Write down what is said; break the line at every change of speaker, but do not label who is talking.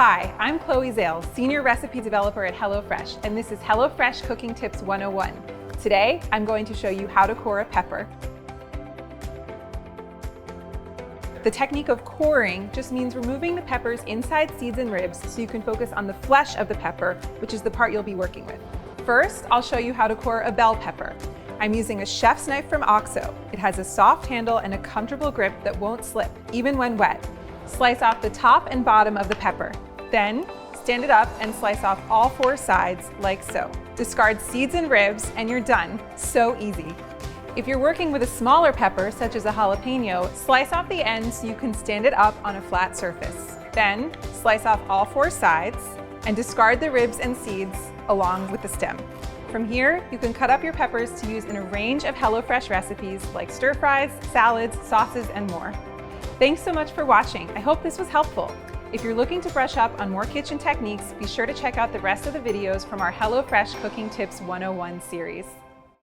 Hi, I'm Chloe Zales, Senior Recipe Developer at HelloFresh, and this is HelloFresh Cooking Tips 101. Today, I'm going to show you how to core a pepper. The technique of coring just means removing the pepper's inside seeds and ribs so you can focus on the flesh of the pepper, which is the part you'll be working with. First, I'll show you how to core a bell pepper. I'm using a chef's knife from OXO. It has a soft handle and a comfortable grip that won't slip, even when wet. Slice off the top and bottom of the pepper. Then, stand it up and slice off all four sides, like so. Discard seeds and ribs, and you're done. So easy. If you're working with a smaller pepper, such as a jalapeno, slice off the ends so you can stand it up on a flat surface. Then, slice off all four sides, and discard the ribs and seeds along with the stem. From here, you can cut up your peppers to use in a range of HelloFresh recipes like stir fries, salads, sauces, and more. Thanks so much for watching. I hope this was helpful. If you're looking to brush up on more kitchen techniques, be sure to check out the rest of the videos from our HelloFresh Cooking Tips 101 series.